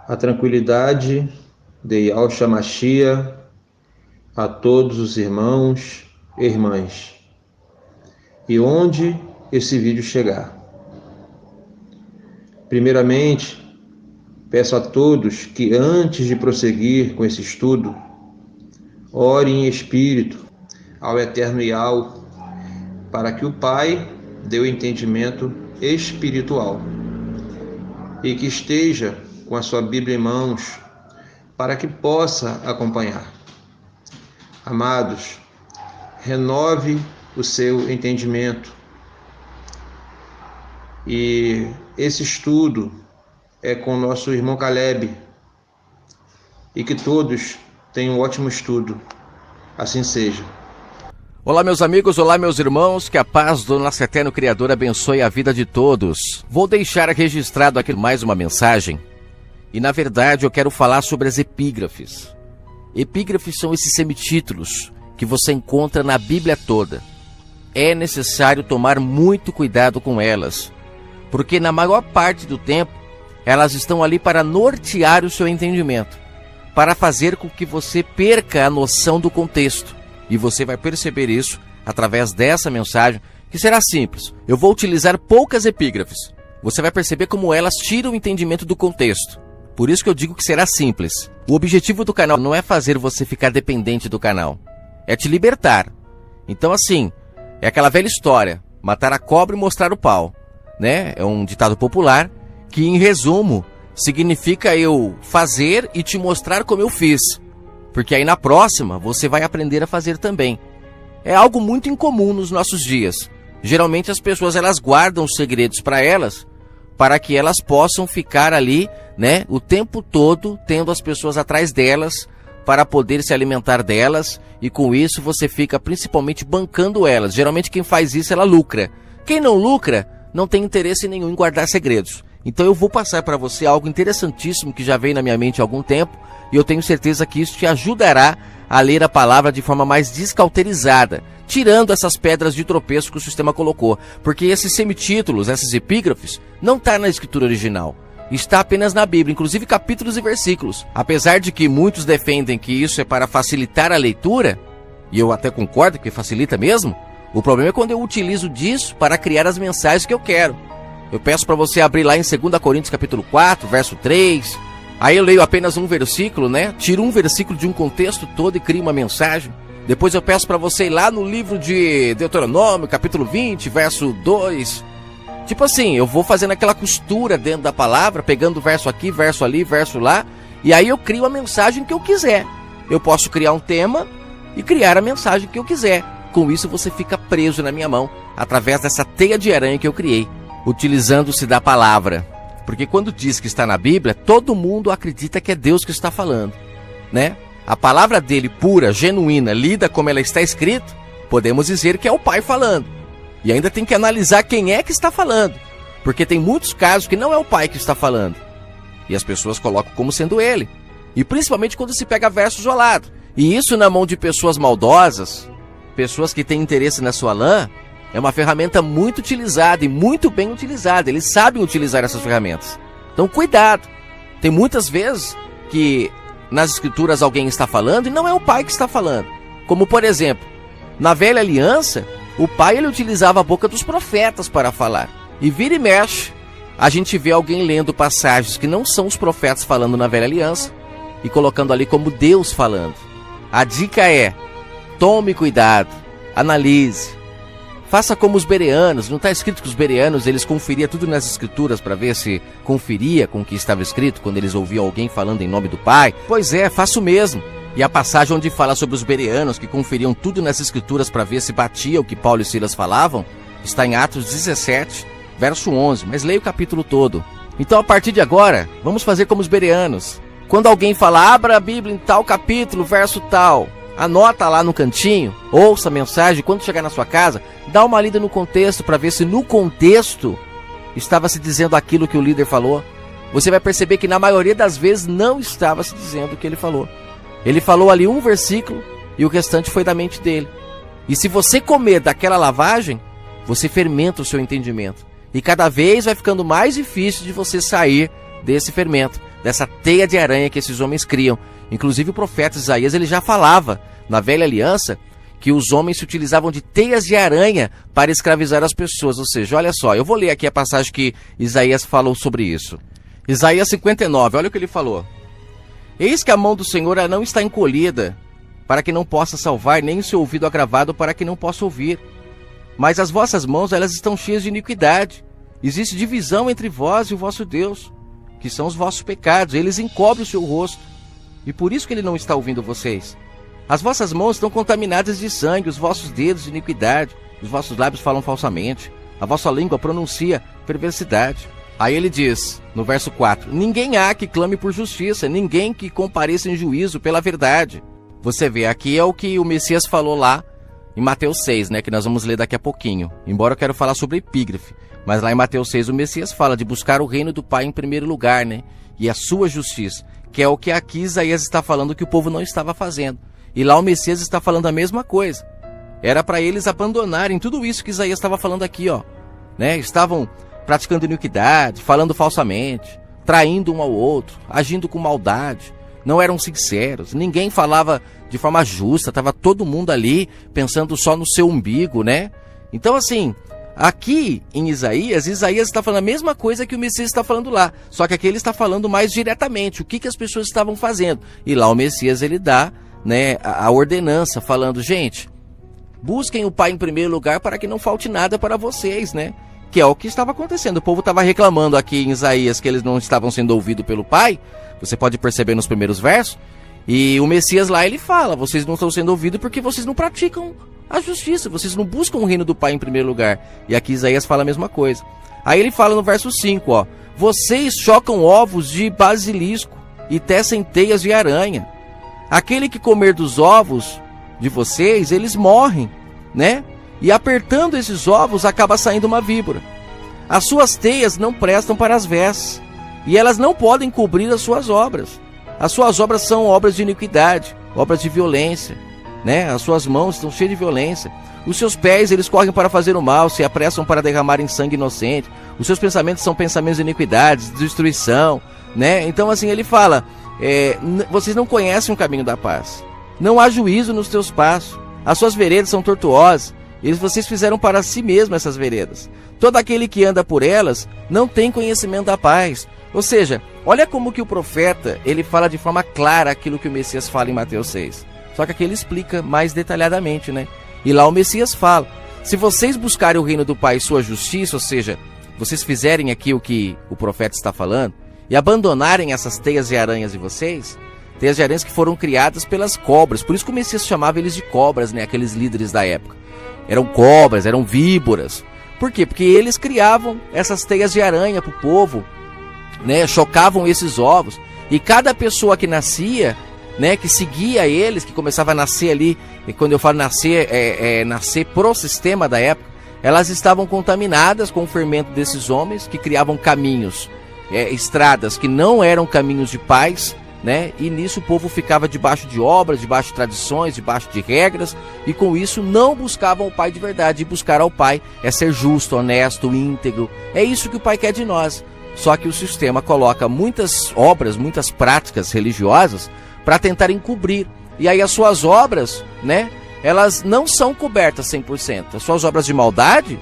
A tranquilidade de Yahshua Mashiach a todos os irmãos e irmãs, e onde esse vídeo chegar. Primeiramente, peço a todos que antes de prosseguir com esse estudo, orem em espírito ao Eterno Yahweh, para que o Pai dê o entendimento espiritual e que esteja com a sua Bíblia em mãos para que possa acompanhar. Amados, renove o seu entendimento. E esse estudo é com o nosso irmão Caleb. E que todos tenham um ótimo estudo. Assim seja. Olá meus amigos, olá meus irmãos, que a paz do nosso eterno Criador abençoe a vida de todos. Vou deixar registrado aqui mais uma mensagem. E na verdade eu quero falar sobre as epígrafes. Epígrafes são esses semitítulos que você encontra na Bíblia toda. É necessário tomar muito cuidado com elas, porque na maior parte do tempo elas estão ali para nortear o seu entendimento, para fazer com que você perca a noção do contexto. E você vai perceber isso através dessa mensagem, que será simples. Eu vou utilizar poucas epígrafes. Você vai perceber como elas tiram o entendimento do contexto. Por isso que eu digo que será simples. O objetivo do canal não é fazer você ficar dependente do canal, é te libertar. Então assim, é aquela velha história, matar a cobra e mostrar o pau, né? É um ditado popular que, em resumo, significa eu fazer e te mostrar como eu fiz. Porque aí na próxima você vai aprender a fazer também. É algo muito incomum nos nossos dias. Geralmente as pessoas elas guardam os segredos para elas, para que elas possam ficar ali, né, o tempo todo tendo as pessoas atrás delas, para poder se alimentar delas, e com isso você fica principalmente bancando elas. Geralmente quem faz isso ela lucra. Quem não lucra não tem interesse nenhum em guardar segredos. Então eu vou passar para você algo interessantíssimo que já veio na minha mente há algum tempo, e eu tenho certeza que isso te ajudará a ler a palavra de forma mais descauterizada, tirando essas pedras de tropeço que o sistema colocou. Porque esses semitítulos, essas epígrafes, não está na escritura original. Está apenas na Bíblia, inclusive capítulos e versículos. Apesar de que muitos defendem que isso é para facilitar a leitura, e eu até concordo que facilita mesmo, o problema é quando eu utilizo disso para criar as mensagens que eu quero. Eu peço para você abrir lá em 2 Coríntios capítulo 4, verso 3... Aí eu leio apenas um versículo, né? Tiro um versículo de um contexto todo e crio uma mensagem. Depois eu peço para você ir lá no livro de Deuteronômio, capítulo 20, verso 2. Tipo assim, eu vou fazendo aquela costura dentro da palavra, pegando verso aqui, verso ali, verso lá. E aí eu crio a mensagem que eu quiser. Eu posso criar um tema e criar a mensagem que eu quiser. Com isso você fica preso na minha mão, através dessa teia de aranha que eu criei, utilizando-se da palavra. Porque quando diz que está na Bíblia, todo mundo acredita que é Deus que está falando, né? A palavra dele pura, genuína, lida como ela está escrita, podemos dizer que é o Pai falando. E ainda tem que analisar quem é que está falando, porque tem muitos casos que não é o Pai que está falando. E as pessoas colocam como sendo ele. E principalmente quando se pega verso isolado. E isso na mão de pessoas maldosas, pessoas que têm interesse na sua lã, é uma ferramenta muito utilizada e muito bem utilizada. Eles sabem utilizar essas ferramentas. Então cuidado. Tem muitas vezes que nas escrituras alguém está falando e não é o Pai que está falando. Como por exemplo, na velha aliança, o Pai ele utilizava a boca dos profetas para falar. E vira e mexe, a gente vê alguém lendo passagens que não são os profetas falando na velha aliança e colocando ali como Deus falando. A dica é, tome cuidado, analise. Faça como os bereanos. Não está escrito que os bereanos eles conferiam tudo nas escrituras para ver se conferia com o que estava escrito quando eles ouviam alguém falando em nome do Pai? Pois é, faça o mesmo. E a passagem onde fala sobre os bereanos que conferiam tudo nas escrituras para ver se batia o que Paulo e Silas falavam, está em Atos 17, verso 11. Mas leia o capítulo todo. Então a partir de agora, vamos fazer como os bereanos. Quando alguém fala, abra a Bíblia em tal capítulo, verso tal, anota lá no cantinho, ouça a mensagem, quando chegar na sua casa, dá uma lida no contexto para ver se no contexto estava se dizendo aquilo que o líder falou. Você vai perceber que na maioria das vezes não estava se dizendo o que ele falou. Ele falou ali um versículo e o restante foi da mente dele. E se você comer daquela lavagem, você fermenta o seu entendimento. E cada vez vai ficando mais difícil de você sair desse fermento. dessa teia de aranha que esses homens criam. Inclusive o profeta Isaías, ele já falava na velha aliança que os homens se utilizavam de teias de aranha para escravizar as pessoas. Ou seja, olha só, eu vou ler aqui a passagem que Isaías falou sobre isso. Isaías 59, olha o que ele falou. Eis que a mão do Senhor não está encolhida, para que não possa salvar, nem o seu ouvido agravado para que não possa ouvir. Mas as vossas mãos, elas estão cheias de iniquidade. Existe divisão entre vós e o vosso Deus, que são os vossos pecados. Eles encobrem o seu rosto, e por isso que ele não está ouvindo vocês. As vossas mãos estão contaminadas de sangue, os vossos dedos de iniquidade, os vossos lábios falam falsamente, a vossa língua pronuncia perversidade. Aí ele diz, no verso 4, ninguém há que clame por justiça, ninguém que compareça em juízo pela verdade. Você vê, aqui é o que o Messias falou lá em Mateus 6, né, que nós vamos ler daqui a pouquinho. Embora eu quero falar sobre epígrafe, mas lá em Mateus 6 o Messias fala de buscar o reino do Pai em primeiro lugar, né, e a sua justiça, que é o que aqui Isaías está falando que o povo não estava fazendo. E lá o Messias está falando a mesma coisa. Era para eles abandonarem tudo isso que Isaías estava falando aqui, ó, né? Estavam praticando iniquidade, falando falsamente, traindo um ao outro, agindo com maldade, não eram sinceros, ninguém falava de forma justa, estava todo mundo ali pensando só no seu umbigo, né? Então assim, aqui em Isaías está falando a mesma coisa que o Messias está falando lá, só que aqui ele está falando mais diretamente, o que as pessoas estavam fazendo. E lá o Messias ele dá, né, a ordenança, falando, gente, busquem o Pai em primeiro lugar para que não falte nada para vocês, né? Que é o que estava acontecendo. O povo estava reclamando aqui em Isaías que eles não estavam sendo ouvidos pelo Pai. Você pode perceber nos primeiros versos. E o Messias lá, ele fala, vocês não estão sendo ouvidos porque vocês não praticam a justiça, vocês não buscam o reino do Pai em primeiro lugar. E aqui Isaías fala a mesma coisa. Aí ele fala no verso 5, ó, vocês chocam ovos de basilisco e tecem teias de aranha. Aquele que comer dos ovos de vocês, eles morrem, né? E apertando esses ovos, acaba saindo uma víbora. As suas teias não prestam para as vestes, e elas não podem cobrir as suas obras. As suas obras são obras de iniquidade, obras de violência, né? As suas mãos estão cheias de violência. Os seus pés, eles correm para fazer o mal, se apressam para derramarem sangue inocente. Os seus pensamentos são pensamentos de iniquidade, de destruição, né? Então assim, ele fala... vocês não conhecem o caminho da paz. Não há juízo nos teus passos. As suas veredas são tortuosas. Vocês fizeram para si mesmos essas veredas. Todo aquele que anda por elas não tem conhecimento da paz. Ou seja, olha como que o profeta ele fala de forma clara aquilo que o Messias fala em Mateus 6. Só que aqui ele explica mais detalhadamente, né? E lá o Messias fala, se vocês buscarem o reino do Pai e sua justiça, ou seja, vocês fizerem aqui o que o profeta está falando, e abandonarem essas teias de aranhas de vocês, teias de aranhas que foram criadas pelas cobras, por isso que o Messias chamava eles de cobras, né? Aqueles líderes da época. Eram cobras, eram víboras. Por quê? Porque eles criavam essas teias de aranha para o povo, né? Chocavam esses ovos. E cada pessoa que nascia, né? Que seguia eles, que começava a nascer ali, e quando eu falo nascer, nascer pro sistema da época, elas estavam contaminadas com o fermento desses homens que criavam caminhos, estradas que não eram caminhos de paz, né? E nisso o povo ficava debaixo de obras, debaixo de tradições, debaixo de regras, e com isso não buscavam o Pai de verdade. E buscar ao Pai é ser justo, honesto, íntegro. É isso que o Pai quer de nós. Só que o sistema coloca muitas obras, muitas práticas religiosas para tentar encobrir. E aí as suas obras, né? Elas não são cobertas 100%. As suas obras de maldade,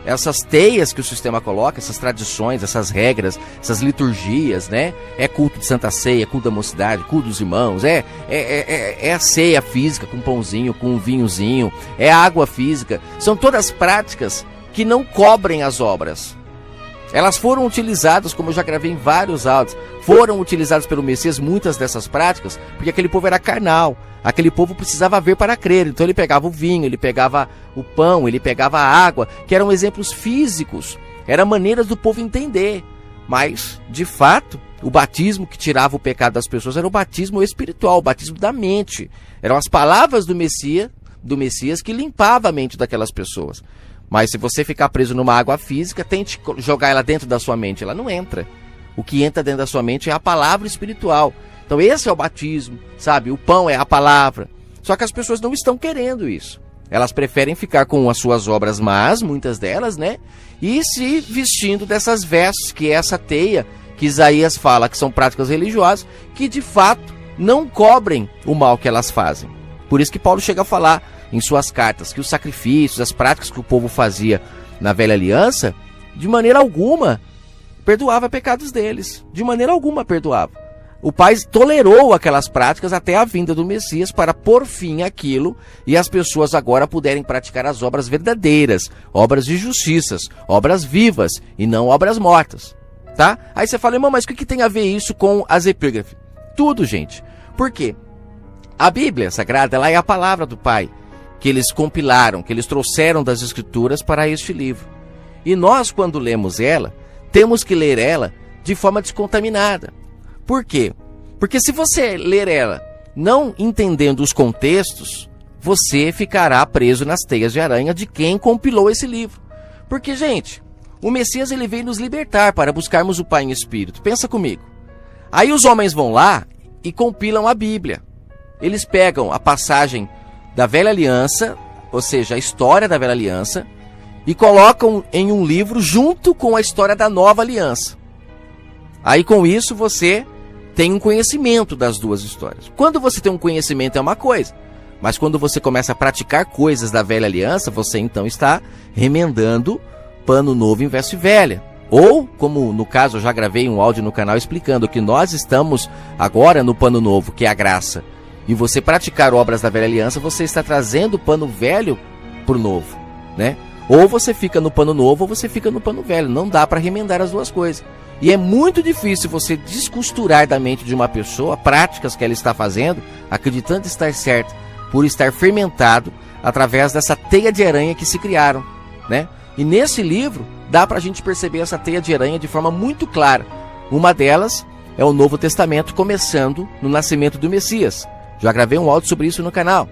essas teias que o sistema coloca, essas tradições, essas regras, essas liturgias, né? É culto de Santa Ceia, culto da mocidade, culto dos irmãos, é a ceia física com pãozinho, com um vinhozinho, é a água física. São todas práticas que não cobrem as obras. Elas foram utilizadas, como eu já gravei em vários áudios, foram utilizadas pelo Messias muitas dessas práticas, porque aquele povo era carnal. Aquele povo precisava ver para crer, então ele pegava o vinho, ele pegava o pão, ele pegava a água, que eram exemplos físicos, eram maneiras do povo entender. Mas, de fato, o batismo que tirava o pecado das pessoas era o batismo espiritual, o batismo da mente. Eram as palavras do Messias que limpava a mente daquelas pessoas. Mas se você ficar preso numa água física, tente jogar ela dentro da sua mente, ela não entra. O que entra dentro da sua mente é a palavra espiritual. Então esse é o batismo, sabe? O pão é a palavra. Só que as pessoas não estão querendo isso. Elas preferem ficar com as suas obras más, muitas delas, né? E se vestindo dessas vestes, que é essa teia que Isaías fala que são práticas religiosas, que de fato não cobrem o mal que elas fazem. Por isso que Paulo chega a falar em suas cartas que os sacrifícios, as práticas que o povo fazia na velha aliança, de maneira alguma perdoava pecados deles. De maneira alguma perdoava. O Pai tolerou aquelas práticas até a vinda do Messias para pôr fim àquilo e as pessoas agora puderem praticar as obras verdadeiras, obras de justiças, obras vivas e não obras mortas. Tá? Aí você fala, irmão, mas o que tem a ver isso com as epígrafes? Tudo, gente. Por quê? A Bíblia Sagrada, ela é a palavra do Pai, que eles compilaram, que eles trouxeram das Escrituras para este livro. E nós, quando lemos ela, temos que ler ela de forma descontaminada. Por quê? Porque se você ler ela não entendendo os contextos, você ficará preso nas teias de aranha de quem compilou esse livro. Porque, gente, o Messias ele veio nos libertar para buscarmos o Pai em Espírito. Pensa comigo. Aí os homens vão lá e compilam a Bíblia. Eles pegam a passagem da Velha Aliança, ou seja, a história da Velha Aliança, e colocam em um livro junto com a história da Nova Aliança. Aí com isso você tem um conhecimento das duas histórias. Quando você tem um conhecimento é uma coisa, mas quando você começa a praticar coisas da Velha Aliança, você então está remendando pano novo em veste velha. Ou, como no caso eu já gravei um áudio no canal explicando que nós estamos agora no pano novo, que é a graça, e você praticar obras da Velha Aliança, você está trazendo o pano velho para o novo, né? Ou você fica no pano novo ou você fica no pano velho. Não dá para remendar as duas coisas. E é muito difícil você descosturar da mente de uma pessoa práticas que ela está fazendo, acreditando estar certa, por estar fermentado através dessa teia de aranha que se criaram, né? E nesse livro dá para a gente perceber essa teia de aranha de forma muito clara. Uma delas é o Novo Testamento, começando no nascimento do Messias. Já gravei um áudio sobre isso no canal.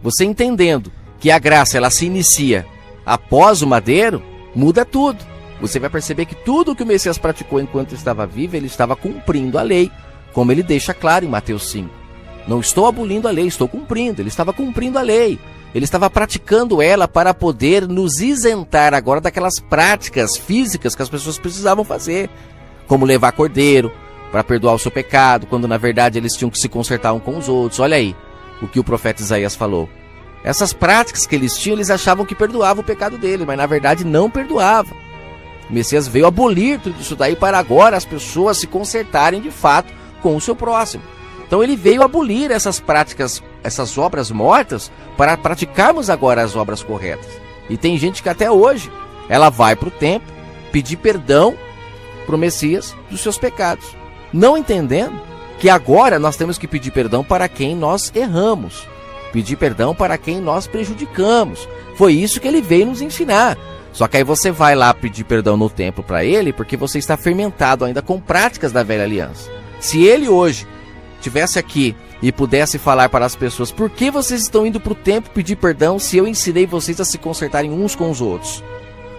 Você entendendo que a graça ela se inicia após o madeiro, muda tudo. Você vai perceber que tudo o que o Messias praticou enquanto estava vivo, ele estava cumprindo a lei, como ele deixa claro em Mateus 5. Não estou abolindo a lei, estou cumprindo. Ele estava cumprindo a lei. Ele estava praticando ela para poder nos isentar agora daquelas práticas físicas que as pessoas precisavam fazer, como levar cordeiro para perdoar o seu pecado, quando na verdade eles tinham que se consertar um com os outros. Olha aí o que o profeta Isaías falou. Essas práticas que eles tinham, eles achavam que perdoava o pecado deles, mas na verdade não perdoava. O Messias veio abolir tudo isso daí para agora as pessoas se consertarem de fato com o seu próximo. Então ele veio abolir essas práticas, essas obras mortas, para praticarmos agora as obras corretas. E tem gente que até hoje, ela vai para o templo pedir perdão para o Messias dos seus pecados, não entendendo que agora nós temos que pedir perdão para quem nós erramos, pedir perdão para quem nós prejudicamos. Foi isso que ele veio nos ensinar. Só que aí você vai lá pedir perdão no templo para ele porque você está fermentado ainda com práticas da velha aliança. Se ele hoje estivesse aqui e pudesse falar para as pessoas: por que vocês estão indo para o templo pedir perdão se eu ensinei vocês a se consertarem uns com os outros?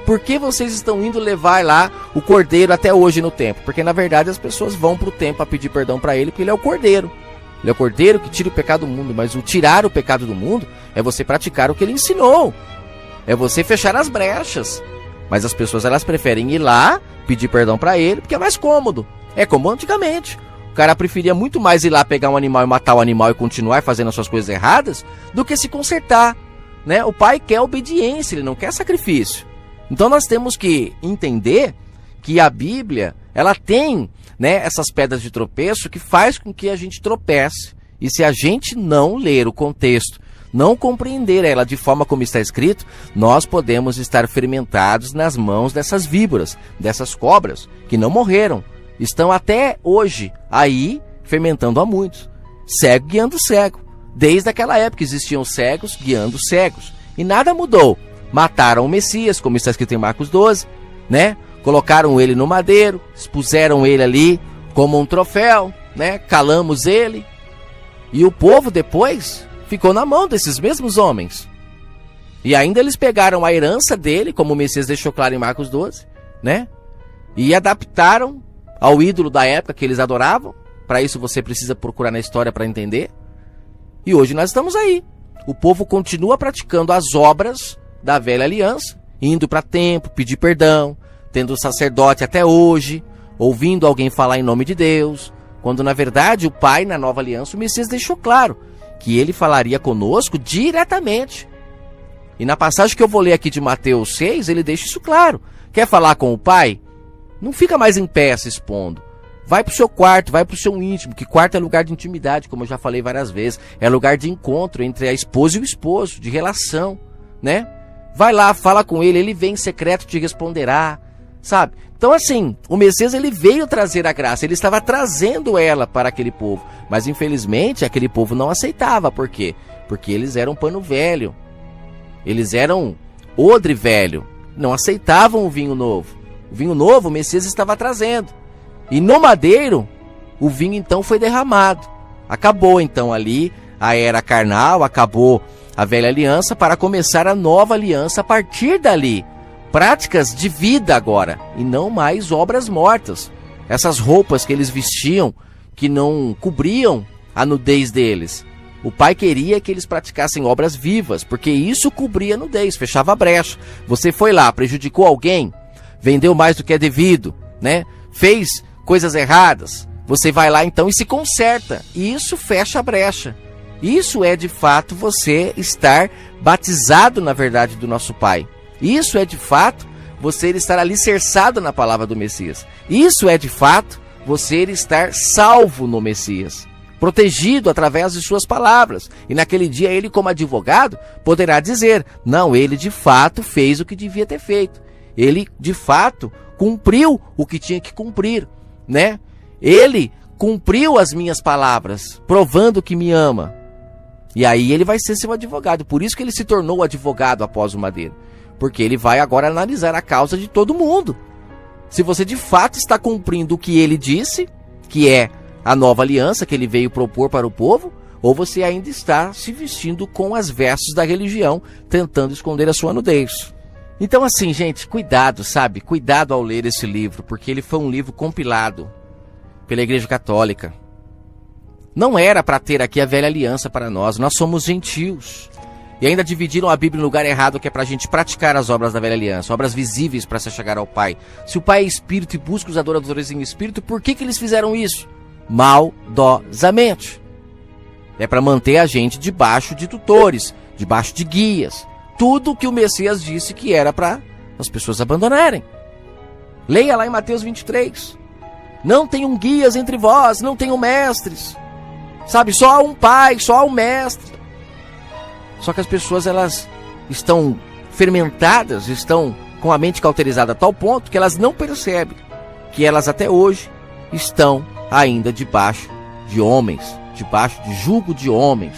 Por que vocês estão indo levar lá o cordeiro até hoje no templo? Porque na verdade as pessoas vão para o templo a pedir perdão para ele porque ele é o cordeiro. Ele é o cordeiro que tira o pecado do mundo, mas o tirar o pecado do mundo é você praticar o que ele ensinou. É você fechar as brechas. Mas as pessoas elas preferem ir lá, pedir perdão para ele, porque é mais cômodo. É como antigamente. O cara preferia muito mais ir lá pegar um animal e matar o animal e continuar fazendo as suas coisas erradas do que se consertar, né? O pai quer obediência, ele não quer sacrifício. Então nós temos que entender que a Bíblia, ela tem, né, essas pedras de tropeço que faz com que a gente tropece. E se a gente não ler o contexto, não compreender ela de forma como está escrito, nós podemos estar fermentados nas mãos dessas víboras, dessas cobras, que não morreram. Estão até hoje aí fermentando a muitos. Cego guiando cego. Desde aquela época existiam cegos guiando cegos. E nada mudou. Mataram o Messias, como está escrito em Marcos 12, né? Colocaram ele no madeiro, expuseram ele ali como um troféu, né? Calamos ele. E o povo depois ficou na mão desses mesmos homens. E ainda eles pegaram a herança dele, como o Messias deixou claro em Marcos 12, né? E adaptaram ao ídolo da época que eles adoravam. Para isso você precisa procurar na história para entender. E hoje nós estamos aí. O povo continua praticando as obras da velha aliança, indo para templo, pedir perdão, tendo sacerdote até hoje, ouvindo alguém falar em nome de Deus, quando na verdade o Pai, na nova aliança, o Messias deixou claro que ele falaria conosco diretamente. E na passagem que eu vou ler aqui de Mateus 6, ele deixa isso claro. Quer falar com o Pai? Não fica mais em pé se expondo. Vai pro seu quarto, vai pro seu íntimo, que quarto é lugar de intimidade, como eu já falei várias vezes. É lugar de encontro entre a esposa e o esposo, de relação, né? Vai lá, fala com ele, ele vem em secreto, te responderá, sabe? Então assim, o Messias ele veio trazer a graça, ele estava trazendo ela para aquele povo. Mas infelizmente aquele povo não aceitava, por quê? Porque eles eram pano velho, eles eram odre velho, não aceitavam o vinho novo. O vinho novo o Messias estava trazendo. E no madeiro, o vinho então foi derramado. Acabou então ali a era carnal, acabou a velha aliança para começar a nova aliança a partir dali. Práticas de vida agora, e não mais obras mortas. Essas roupas que eles vestiam, que não cobriam a nudez deles. O Pai queria que eles praticassem obras vivas, porque isso cobria a nudez, fechava a brecha. Você foi lá, prejudicou alguém, vendeu mais do que é devido, né? Fez coisas erradas, você vai lá então e se conserta. E isso fecha a brecha. Isso é de fato você estar batizado na verdade do nosso Pai. Isso é de fato você estar alicerçado na palavra do Messias. Isso é de fato você estar salvo no Messias, protegido através de suas palavras. E naquele dia ele, como advogado, poderá dizer: não, ele de fato fez o que devia ter feito. Ele de fato cumpriu o que tinha que cumprir, né? Ele cumpriu as minhas palavras, provando que me ama. E aí ele vai ser seu advogado. Por isso que ele se tornou advogado após o madeiro. Porque ele vai agora analisar a causa de todo mundo. Se você de fato está cumprindo o que ele disse, que é a nova aliança que ele veio propor para o povo, ou você ainda está se vestindo com as vestes da religião, tentando esconder a sua nudez. Então assim, gente, cuidado, sabe? Cuidado ao ler esse livro, porque ele foi um livro compilado pela Igreja Católica. Não era para ter aqui a velha aliança para nós somos gentios. E ainda dividiram a Bíblia no lugar errado, que é para a gente praticar as obras da velha aliança, obras visíveis para se chegar ao Pai. Se o Pai é espírito e busca os adoradores em espírito, por que eles fizeram isso? Maldosamente. É para manter a gente debaixo de tutores, debaixo de guias. Tudo que o Messias disse que era para as pessoas abandonarem. Leia lá em Mateus 23. Não tenham guias entre vós, não tenham mestres. Sabe, só há um pai, só há um mestre. Só que as pessoas, elas estão fermentadas, estão com a mente cauterizada a tal ponto que elas não percebem que elas até hoje estão ainda debaixo de homens, debaixo de jugo de homens.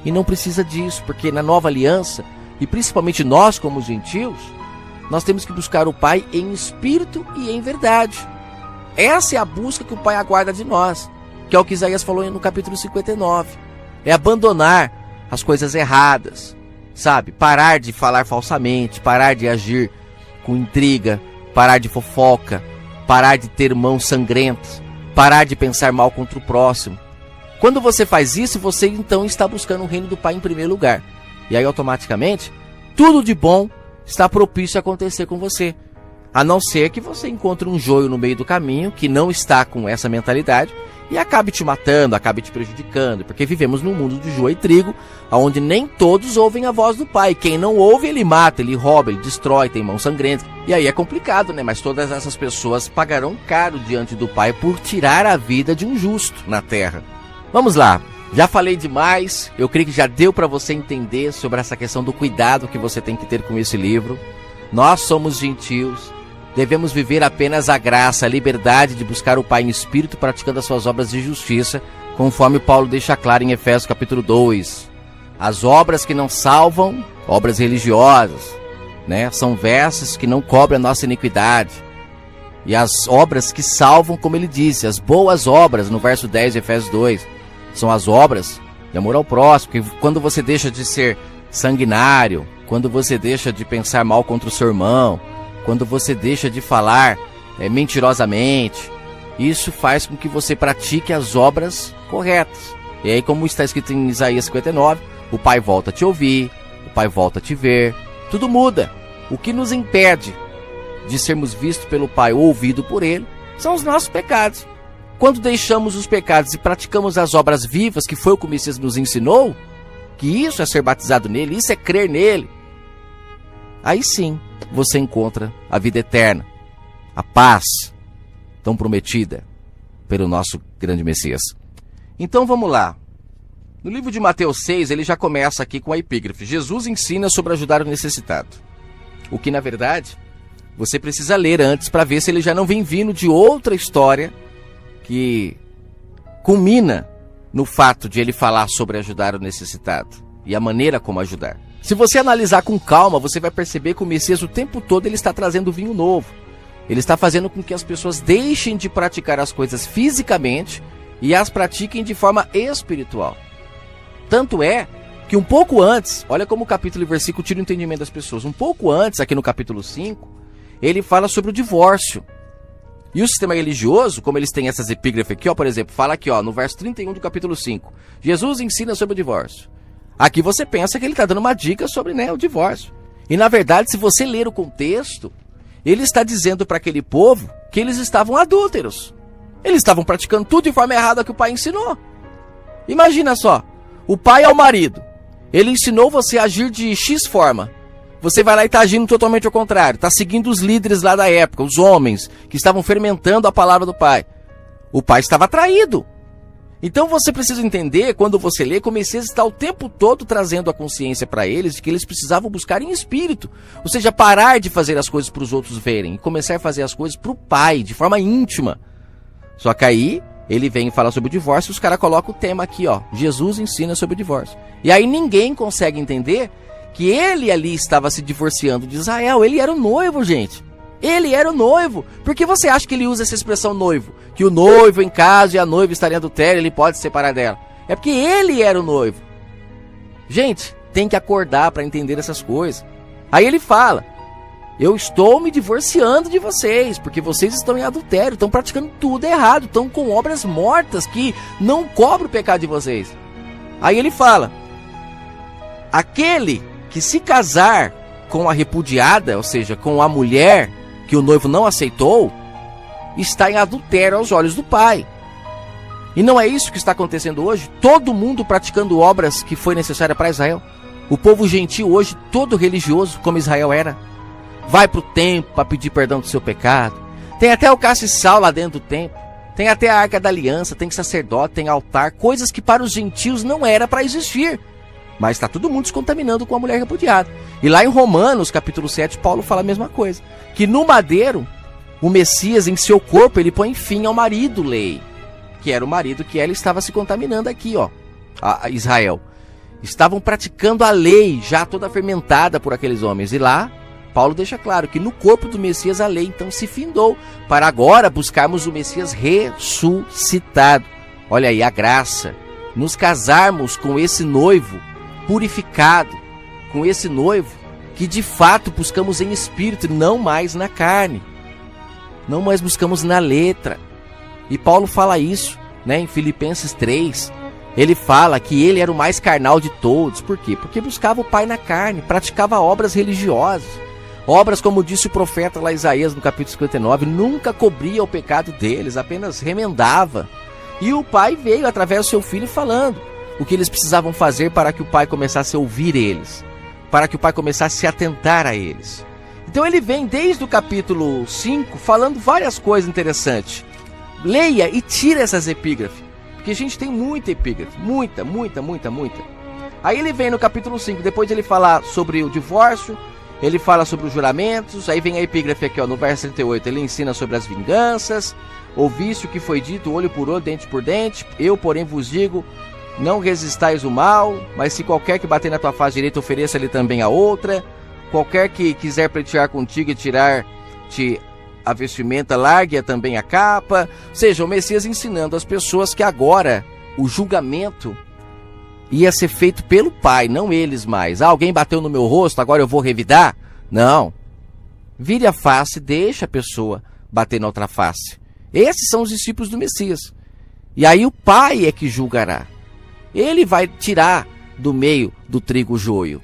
E não precisa disso, porque na nova aliança, e principalmente nós como gentios, nós temos que buscar o Pai em espírito e em verdade. Essa é a busca que o Pai aguarda de nós, que é o que Isaías falou no capítulo 59. É abandonar as coisas erradas, sabe? Parar de falar falsamente, parar de agir com intriga, parar de fofoca, parar de ter mãos sangrentas, parar de pensar mal contra o próximo. Quando você faz isso, você então está buscando o reino do Pai em primeiro lugar. E aí automaticamente, tudo de bom está propício a acontecer com você. A não ser que você encontre um joio no meio do caminho que não está com essa mentalidade e acabe te matando, acabe te prejudicando, porque vivemos num mundo de joio e trigo, onde nem todos ouvem a voz do Pai. Quem não ouve, ele mata, ele rouba, ele destrói, tem mãos sangrentas. E aí é complicado, né? Mas todas essas pessoas pagarão caro diante do Pai por tirar a vida de um justo na terra. Vamos lá, já falei demais, eu creio que já deu para você entender sobre essa questão do cuidado que você tem que ter com esse livro. Nós somos gentios. Devemos viver apenas a graça, a liberdade de buscar o Pai em espírito, praticando as suas obras de justiça, conforme Paulo deixa claro em Efésios capítulo 2. As obras que não salvam, obras religiosas, né, são vestes que não cobrem a nossa iniquidade. E as obras que salvam, como ele disse, as boas obras, no verso 10 de Efésios 2, são as obras de amor ao próximo, que quando você deixa de ser sanguinário, quando você deixa de pensar mal contra o seu irmão, quando você deixa de falar mentirosamente, isso faz com que você pratique as obras corretas. E aí, como está escrito em Isaías 59, o Pai volta a te ouvir, o Pai volta a te ver, tudo muda. O que nos impede de sermos vistos pelo Pai ou ouvido por Ele são os nossos pecados. Quando deixamos os pecados e praticamos as obras vivas, que foi o que o Messias nos ensinou, que isso é ser batizado nele, isso é crer nele, aí sim você encontra a vida eterna, a paz tão prometida pelo nosso grande Messias. Então vamos lá. No livro de Mateus 6, ele já começa aqui com a epígrafe: Jesus ensina sobre ajudar o necessitado. O que, na verdade, você precisa ler antes para ver se ele já não vem vindo de outra história que culmina no fato de ele falar sobre ajudar o necessitado e a maneira como ajudar. Se você analisar com calma, você vai perceber que o Messias o tempo todo ele está trazendo vinho novo. Ele está fazendo com que as pessoas deixem de praticar as coisas fisicamente e as pratiquem de forma espiritual. Tanto é que um pouco antes, olha como o capítulo e versículo tira o entendimento das pessoas. Um pouco antes, aqui no capítulo 5, ele fala sobre o divórcio. E o sistema religioso, como eles têm essas epígrafes aqui, ó, por exemplo, fala aqui, ó, no verso 31 do capítulo 5. Jesus ensina sobre o divórcio. Aqui você pensa que ele está dando uma dica sobre, né, o divórcio. E na verdade, se você ler o contexto, ele está dizendo para aquele povo que eles estavam adúlteros. Eles estavam praticando tudo de forma errada que o pai ensinou. Imagina só, o pai é o marido. Ele ensinou você a agir de X forma. Você vai lá e está agindo totalmente ao contrário. Está seguindo os líderes lá da época, os homens que estavam fermentando a palavra do pai. O pai estava traído. Então você precisa entender, quando você lê, que o Messias está o tempo todo trazendo a consciência para eles de que eles precisavam buscar em espírito. Ou seja, parar de fazer as coisas para os outros verem e começar a fazer as coisas para o pai, de forma íntima. Só que aí ele vem e fala sobre o divórcio e os caras colocam o tema aqui, ó. Jesus ensina sobre o divórcio. E aí ninguém consegue entender que ele ali estava se divorciando de Israel. Ele era o noivo, gente. Ele era o noivo. Por que você acha que ele usa essa expressão noivo? Que o noivo em casa e a noiva estarem em adultério, ele pode se separar dela. É porque ele era o noivo. Gente, tem que acordar para entender essas coisas. Aí ele fala: eu estou me divorciando de vocês, porque vocês estão em adultério, estão praticando tudo errado, estão com obras mortas que não cobrem o pecado de vocês. Aí ele fala: aquele que se casar com a repudiada, ou seja, com a mulher que o noivo não aceitou, está em adultério aos olhos do pai. E não é isso que está acontecendo hoje? Todo mundo praticando obras que foi necessária para Israel. O povo gentil hoje, todo religioso, como Israel era, vai para o templo para pedir perdão do seu pecado. Tem até o castiçal lá dentro do templo. Tem até a Arca da Aliança, tem sacerdote, tem altar, coisas que para os gentios não era para existir. Mas está todo mundo se contaminando com a mulher repudiada. E lá em Romanos, capítulo 7, Paulo fala a mesma coisa. Que no madeiro, o Messias em seu corpo, ele põe fim ao marido lei. Que era o marido que ela estava se contaminando aqui, ó. A Israel. Estavam praticando a lei, já toda fermentada por aqueles homens. E lá, Paulo deixa claro que no corpo do Messias a lei então se findou. Para agora buscarmos o Messias ressuscitado. Olha aí a graça. Nos casarmos com esse noivo purificado, com esse noivo que de fato buscamos em espírito, não mais na carne, não mais buscamos na letra. E Paulo fala isso, né, em Filipenses 3. Ele fala que ele era o mais carnal de todos. Por quê? Porque buscava o pai na carne, praticava obras religiosas, obras, como disse o profeta lá Isaías no capítulo 59, nunca cobria o pecado deles, apenas remendava. E o pai veio através do seu filho falando o que eles precisavam fazer para que o pai começasse a ouvir eles, para que o pai começasse a se atentar a eles. Então ele vem desde o capítulo 5 falando várias coisas interessantes. Leia e tira essas epígrafes, porque a gente tem muita epígrafe, muita. Aí ele vem no capítulo 5, depois de ele falar sobre o divórcio, ele fala sobre os juramentos. Aí vem a epígrafe aqui, ó, no verso 38, ele ensina sobre as vinganças. Ouviste o que foi dito, olho por olho, dente por dente. Eu, porém, vos digo, não resistais o mal, mas se qualquer que bater na tua face direita, ofereça-lhe também a outra. Qualquer que quiser pleitear contigo e tirar-te a vestimenta, largue-a também a capa. Ou seja, o Messias ensinando às pessoas que agora o julgamento ia ser feito pelo Pai, não eles mais. Alguém bateu no meu rosto, agora eu vou revidar? Não. Vire a face, deixa a pessoa bater na outra face. Esses são os discípulos do Messias. E aí o Pai é que julgará. Ele vai tirar do meio do trigo o joio.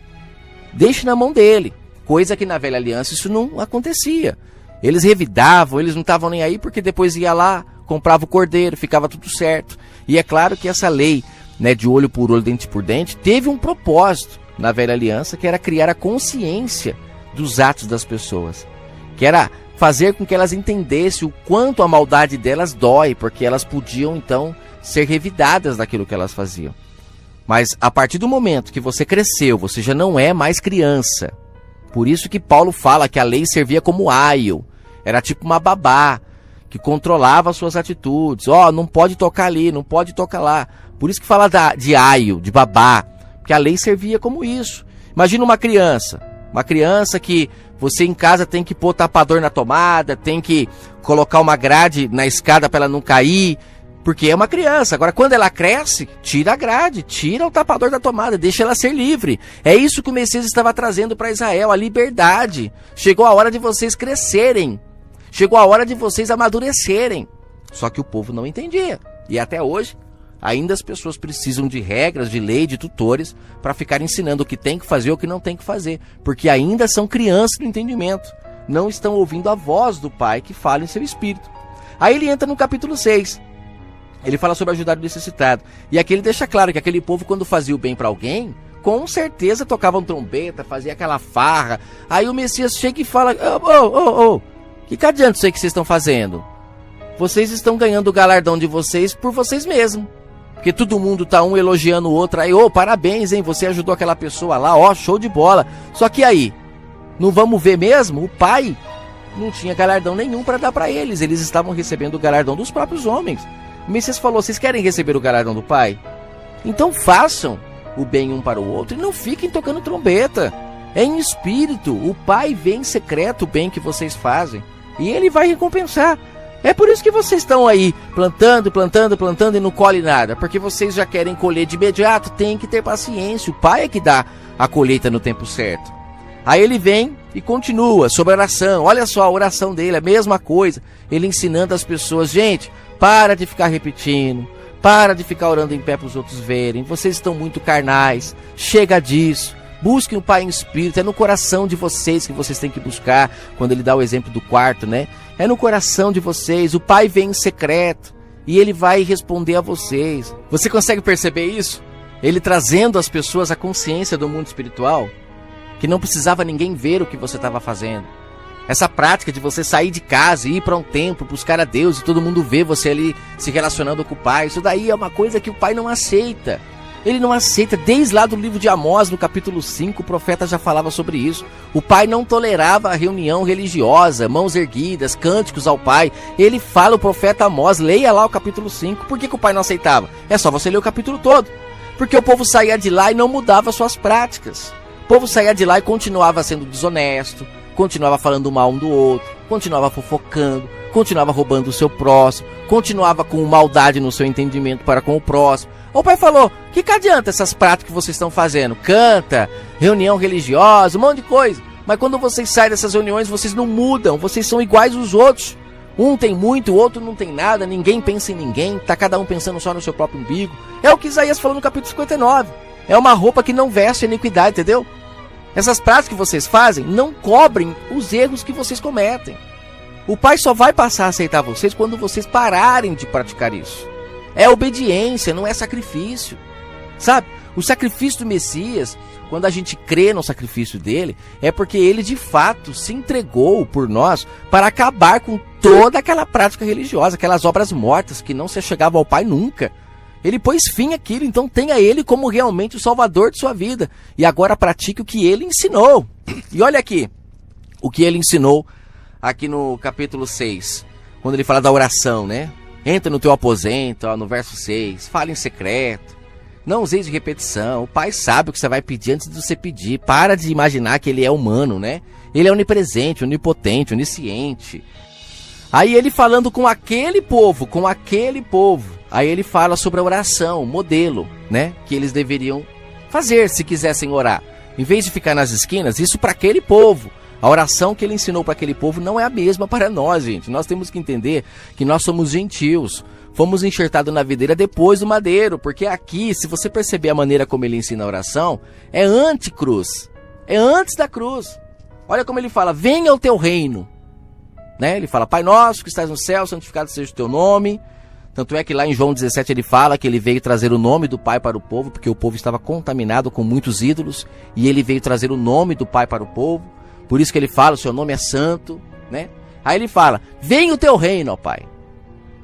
Deixe na mão dele. Coisa que na velha aliança isso não acontecia. Eles revidavam, eles não estavam nem aí, porque depois ia lá, comprava o cordeiro, ficava tudo certo. E é claro que essa lei, né, de olho por olho, dente por dente, teve um propósito na velha aliança, que era criar a consciência dos atos das pessoas, que era fazer com que elas entendessem o quanto a maldade delas dói, porque elas podiam então ser revidadas daquilo que elas faziam. Mas a partir do momento que você cresceu, você já não é mais criança. Por isso que Paulo fala que a lei servia como aio, era tipo uma babá, que controlava as suas atitudes. Não pode tocar ali, não pode tocar lá. Por isso que fala de aio, de babá, porque a lei servia como isso. Imagina uma criança que você em casa tem que pôr tapador na tomada, tem que colocar uma grade na escada para ela não cair, porque é uma criança. Agora, quando ela cresce, tira a grade, tira o tapador da tomada, deixa ela ser livre. É isso que o Messias estava trazendo para Israel, a liberdade. Chegou a hora de vocês crescerem. Chegou a hora de vocês amadurecerem. Só que o povo não entendia. E até hoje, ainda as pessoas precisam de regras, de lei, de tutores, para ficar ensinando o que tem que fazer ou o que não tem que fazer. Porque ainda são crianças no entendimento. Não estão ouvindo a voz do Pai que fala em seu espírito. Aí ele entra no capítulo 6. Ele fala sobre ajudar o necessitado. E aqui ele deixa claro que aquele povo, quando fazia o bem para alguém, com certeza tocavam trombeta, fazia aquela farra. Aí o Messias chega e fala: que adianta isso aí que vocês estão fazendo? Vocês estão ganhando o galardão de vocês por vocês mesmos. Porque todo mundo tá um elogiando o outro. Aí, parabéns, hein? Você ajudou aquela pessoa lá, show de bola. Só que aí, não vamos ver mesmo? O Pai não tinha galardão nenhum para dar para eles. Eles estavam recebendo o galardão dos próprios homens. O Messias falou: vocês querem receber o galardão do Pai? Então façam o bem um para o outro e não fiquem tocando trombeta. É em espírito. O Pai vê em secreto o bem que vocês fazem e Ele vai recompensar. É por isso que vocês estão aí plantando e não colhe nada, porque vocês já querem colher de imediato. Tem que ter paciência, o Pai é que dá a colheita no tempo certo. Aí ele vem e continua sobre a oração. Olha só a oração dele, a mesma coisa. Ele ensinando as pessoas: gente, para de ficar repetindo, para de ficar orando em pé para os outros verem, vocês estão muito carnais, chega disso. Busquem o Pai em espírito, é no coração de vocês que vocês têm que buscar. Quando ele dá o exemplo do quarto, né? É no coração de vocês, o Pai vem em secreto e Ele vai responder a vocês. Você consegue perceber isso? Ele trazendo às pessoas a consciência do mundo espiritual, que não precisava ninguém ver o que você estava fazendo. Essa prática de você sair de casa e ir para um templo, buscar a Deus e todo mundo vê você ali se relacionando com o Pai, isso daí é uma coisa que o Pai não aceita. Ele não aceita. Desde lá do livro de Amós, no capítulo 5, o profeta já falava sobre isso. O Pai não tolerava a reunião religiosa, mãos erguidas, cânticos ao Pai. Ele fala, o profeta Amós, leia lá o capítulo 5. Por que o Pai não aceitava? É só você ler o capítulo todo. Porque o povo saía de lá e não mudava suas práticas. O povo saía de lá e continuava sendo desonesto, continuava falando mal um do outro, continuava fofocando, continuava roubando o seu próximo, continuava com maldade no seu entendimento para com o próximo. O Pai falou: que adianta essas práticas que vocês estão fazendo? Canta, reunião religiosa, um monte de coisa. Mas quando vocês saem dessas reuniões, vocês não mudam, vocês são iguais aos outros. Um tem muito, o outro não tem nada, ninguém pensa em ninguém, tá cada um pensando só no seu próprio umbigo. É o que Isaías falou no capítulo 59. É uma roupa que não veste a iniquidade, entendeu? Essas práticas que vocês fazem não cobrem os erros que vocês cometem. O Pai só vai passar a aceitar vocês quando vocês pararem de praticar isso. É obediência, não é sacrifício. Sabe? O sacrifício do Messias, quando a gente crê no sacrifício dele, é porque ele de fato se entregou por nós para acabar com toda aquela prática religiosa, aquelas obras mortas que não se chegavam ao Pai nunca. Ele pôs fim àquilo, então tenha ele como realmente o salvador de sua vida. E agora pratique o que ele ensinou. E olha aqui, o que ele ensinou aqui no capítulo 6, quando ele fala da oração, né? Entra no teu aposento, no verso 6, fala em secreto, não useis de repetição, o Pai sabe o que você vai pedir antes de você pedir, para de imaginar que ele é humano, né? Ele é onipresente, onipotente, onisciente. Aí ele falando com aquele povo, aí ele fala sobre a oração, modelo, né? Que eles deveriam fazer se quisessem orar. Em vez de ficar nas esquinas, isso para aquele povo. A oração que ele ensinou para aquele povo não é a mesma para nós, gente. Nós temos que entender que nós somos gentios. Fomos enxertados na videira depois do madeiro. Porque aqui, se você perceber a maneira como ele ensina a oração, é anticruz. É antes da cruz. Olha como ele fala: venha o teu reino. né? Ele fala, Pai nosso que estás no céu, santificado seja o teu nome. Tanto é que lá em João 17 ele fala que ele veio trazer o nome do Pai para o povo, porque o povo estava contaminado com muitos ídolos, e ele veio trazer o nome do Pai para o povo. Por isso que ele fala, o seu nome é santo, né? Aí ele fala, venha o teu reino, ó Pai.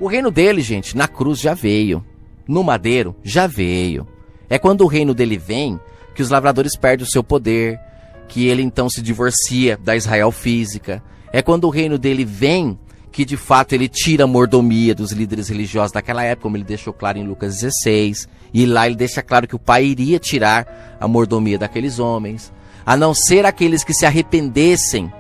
O reino dele, gente, na cruz já veio. No madeiro já veio. É quando o reino dele vem que os lavradores perdem o seu poder, que ele então se divorcia da Israel física. É quando o reino dele vem que de fato ele tira a mordomia dos líderes religiosos daquela época, como ele deixou claro em Lucas 16. E lá ele deixa claro que o Pai iria tirar a mordomia daqueles homens, a não ser aqueles que se arrependessem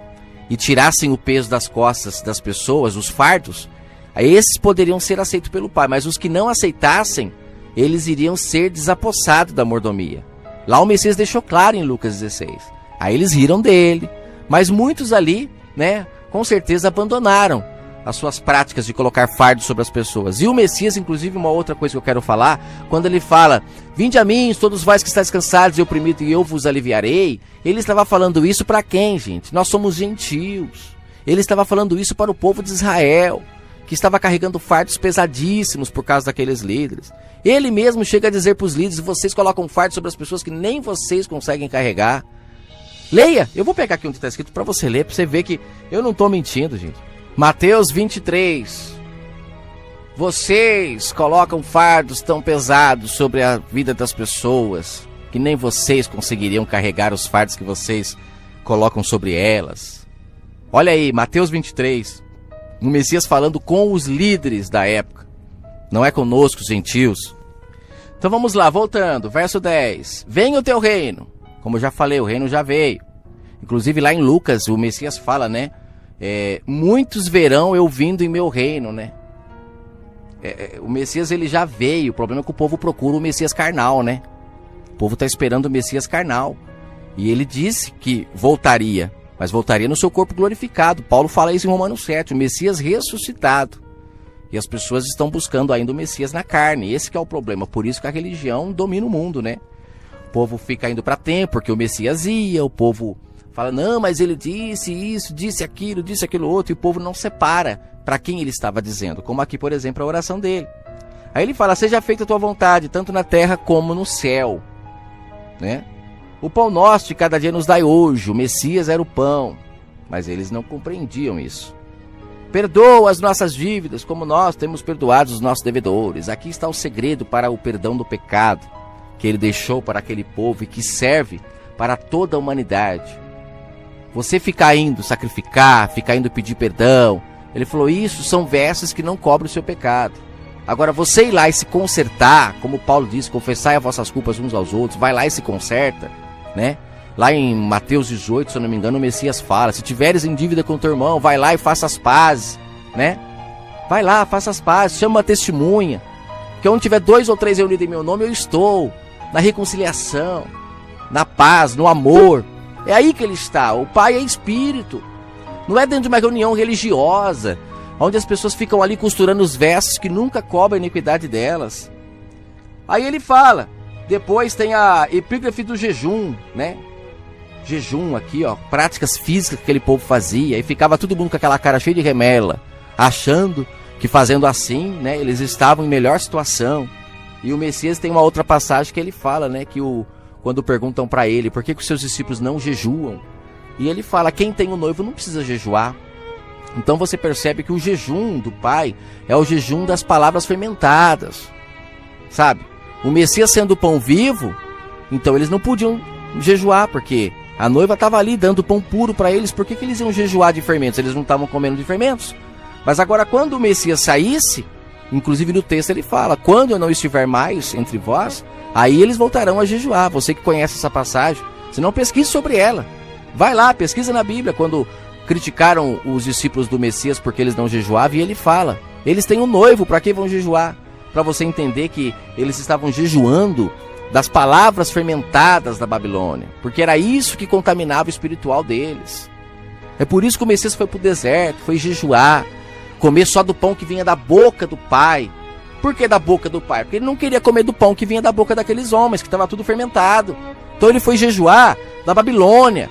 e tirassem o peso das costas das pessoas, os fardos. Esses poderiam ser aceitos pelo Pai, mas os que não aceitassem, eles iriam ser desapossados da mordomia. Lá o Messias deixou claro em Lucas 16. Aí eles riram dele, mas muitos ali, né, com certeza abandonaram as suas práticas de colocar fardos sobre as pessoas. E o Messias, inclusive, uma outra coisa que eu quero falar, quando ele fala, vinde a mim, todos vós que estáis cansados e oprimidos, e eu vos aliviarei, ele estava falando isso para quem, gente? Nós somos gentios. Ele estava falando isso para o povo de Israel, que estava carregando fardos pesadíssimos por causa daqueles líderes. Ele mesmo chega a dizer para os líderes, vocês colocam fardos sobre as pessoas que nem vocês conseguem carregar. Leia, eu vou pegar aqui onde está escrito para você ler, para você ver que eu não estou mentindo, gente. Mateus 23. Vocês colocam fardos tão pesados sobre a vida das pessoas que nem vocês conseguiriam carregar os fardos que vocês colocam sobre elas. Olha aí, Mateus 23. O Messias falando com os líderes da época. Não é conosco, os gentios. Então vamos lá, voltando. Verso 10. Venha o teu reino. Como eu já falei, o reino já veio. Inclusive lá em Lucas, o Messias fala, né? Muitos verão eu vindo em meu reino, né? O Messias ele já veio. O problema é que o povo procura o Messias carnal, né? O povo está esperando o Messias carnal. E ele disse que voltaria, mas voltaria no seu corpo glorificado. Paulo fala isso em Romanos 7, o Messias ressuscitado. E as pessoas estão buscando ainda o Messias na carne. Esse que é o problema. Por isso que a religião domina o mundo, né? O povo fica indo para templo porque o Messias ia, o povo fala, não, mas ele disse isso, disse aquilo outro, e o povo não separa para quem ele estava dizendo, como aqui, por exemplo, a oração dele. Aí ele fala, seja feita a tua vontade, tanto na terra como no céu, né? O pão nosso de cada dia nos dai hoje, o Messias era o pão, mas eles não compreendiam isso. Perdoa as nossas dívidas, como nós temos perdoado os nossos devedores. Aqui está o segredo para o perdão do pecado, que ele deixou para aquele povo e que serve para toda a humanidade. Você ficar indo sacrificar, ficar indo pedir perdão, ele falou, isso são vestes que não cobrem o seu pecado. Agora você ir lá e se consertar, como Paulo disse, confessai as vossas culpas uns aos outros, vai lá e se conserta, né? Lá em Mateus 18, se eu não me engano, o Messias fala, se tiveres em dívida com teu irmão, vai lá e faça as pazes, né? Vai lá, faça as pazes, chama uma testemunha, que onde tiver 2 ou 3 reunidos em meu nome, eu estou, na reconciliação, na paz, no amor. É aí que ele está. O Pai é Espírito. Não é dentro de uma reunião religiosa, onde as pessoas ficam ali costurando os vestes que nunca cobrem a iniquidade delas. Aí ele fala, depois tem a epígrafe do jejum, né? Jejum aqui, ó, práticas físicas que aquele povo fazia, e ficava todo mundo com aquela cara cheia de remela, achando que fazendo assim, né, eles estavam em melhor situação. E o Messias tem uma outra passagem que ele fala, né, que quando perguntam para ele, por que os seus discípulos não jejuam? E ele fala, quem tem o noivo não precisa jejuar. Então você percebe que o jejum do Pai é o jejum das palavras fermentadas, sabe? O Messias sendo o pão vivo, então eles não podiam jejuar, porque a noiva estava ali dando pão puro para eles. Por que eles iam jejuar de fermentos? Eles não estavam comendo de fermentos. Mas agora quando o Messias saísse, inclusive no texto ele fala, quando eu não estiver mais entre vós, aí eles voltarão a jejuar. Você que conhece essa passagem, se não, pesquise sobre ela. Vai lá, pesquisa na Bíblia, quando criticaram os discípulos do Messias porque eles não jejuavam, e ele fala, eles têm um noivo, para que vão jejuar? Para você entender que eles estavam jejuando das palavras fermentadas da Babilônia, porque era isso que contaminava o espiritual deles. É por isso que o Messias foi para o deserto, foi jejuar, comer só do pão que vinha da boca do Pai. Por que da boca do Pai? Porque ele não queria comer do pão que vinha da boca daqueles homens, que estava tudo fermentado. Então ele foi jejuar da Babilônia,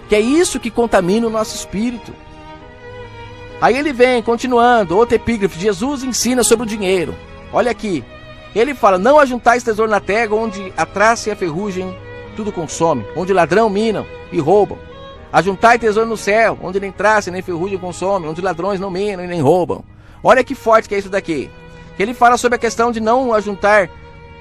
que é isso que contamina o nosso espírito. Aí ele vem, continuando, outra epígrafe, Jesus ensina sobre o dinheiro. Olha aqui, ele fala, não ajuntais tesouro na terra, onde a traça e a ferrugem tudo consome, onde ladrão minam e roubam. Ajuntai tesouro no céu, onde nem traça nem ferrugem consome, onde ladrões não minam e nem roubam. Olha que forte que é isso daqui. Ele fala sobre a questão de não ajuntar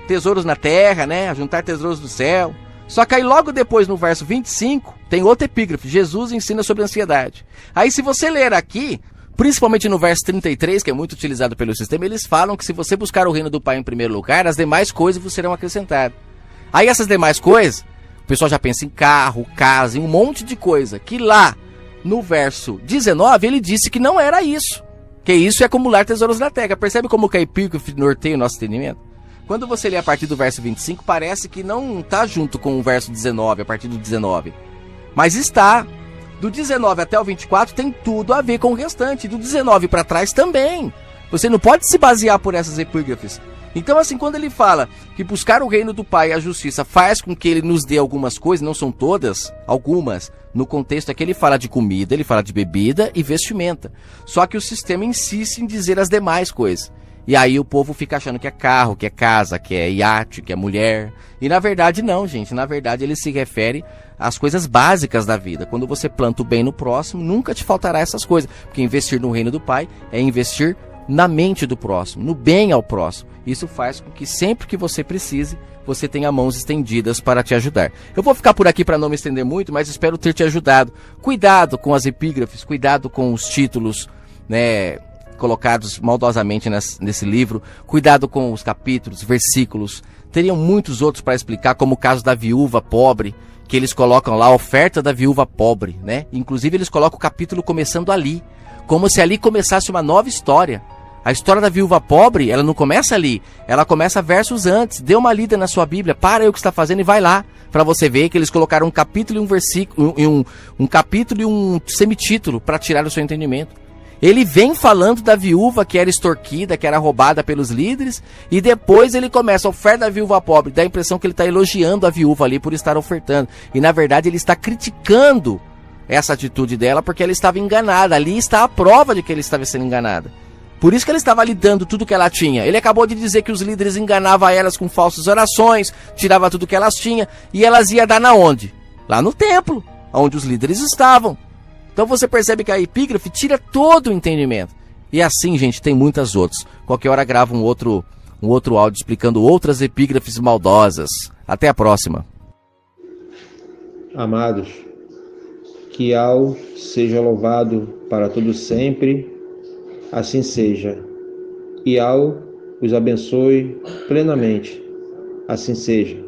tesouros na terra, né? Ajuntar tesouros no céu. Só que aí logo depois, no verso 25, tem outra epígrafe. Jesus ensina sobre a ansiedade. Aí se você ler aqui, principalmente no verso 33, que é muito utilizado pelo sistema, eles falam que se você buscar o reino do Pai em primeiro lugar, as demais coisas vos serão acrescentadas. Aí essas demais coisas, o pessoal já pensa em carro, casa, em um monte de coisa. Que lá, no verso 19, ele disse que não era isso. Que isso é acumular tesouros na terra. Percebe como que a epígrafe norteia o nosso entendimento? Quando você lê a partir do verso 25, parece que não está junto com o verso 19, a partir do 19. Mas está. Do 19 até o 24 tem tudo a ver com o restante. Do 19 para trás também. Você não pode se basear por essas epígrafes. Então assim, quando ele fala que buscar o reino do Pai e a justiça faz com que ele nos dê algumas coisas, não são todas, algumas, no contexto é que ele fala de comida, ele fala de bebida e vestimenta. Só que o sistema insiste em dizer as demais coisas. E aí o povo fica achando que é carro, que é casa, que é iate, que é mulher. E na verdade não, gente. Na verdade ele se refere às coisas básicas da vida. Quando você planta o bem no próximo, nunca te faltará essas coisas. Porque investir no reino do Pai é investir na mente do próximo, no bem ao próximo. Isso faz com que sempre que você precise, você tenha mãos estendidas para te ajudar. Eu vou ficar por aqui para não me estender muito, mas espero ter te ajudado. Cuidado com as epígrafes, cuidado com os títulos, né, colocados maldosamente nesse livro. Cuidado com os capítulos, versículos. Teriam muitos outros para explicar, como o caso da viúva pobre, que eles colocam lá a oferta da viúva pobre, né? Inclusive eles colocam o capítulo começando ali, como se ali começasse uma nova história. A história da viúva pobre, ela não começa ali, ela começa versos antes. Dê uma lida na sua Bíblia, para aí o que está fazendo e vai lá, para você ver que eles colocaram um capítulo e um versículo, um capítulo e um semitítulo para tirar o seu entendimento. Ele vem falando da viúva que era extorquida, que era roubada pelos líderes, e depois ele começa a oferta da viúva pobre. Dá a impressão que ele está elogiando a viúva ali por estar ofertando. E na verdade ele está criticando essa atitude dela porque ela estava enganada. Ali está a prova de que ele estava sendo enganada. Por isso que ele estava lhe dando tudo que ela tinha. Ele acabou de dizer que os líderes enganavam elas com falsas orações, tirava tudo que elas tinham, e elas iam dar na onde? Lá no templo, onde os líderes estavam. Então você percebe que a epígrafe tira todo o entendimento. E assim, gente, tem muitas outras. Qualquer hora grava um outro áudio explicando outras epígrafes maldosas. Até a próxima. Amados, que Al seja louvado para todo sempre. Assim seja. E Al os abençoe plenamente. Assim seja.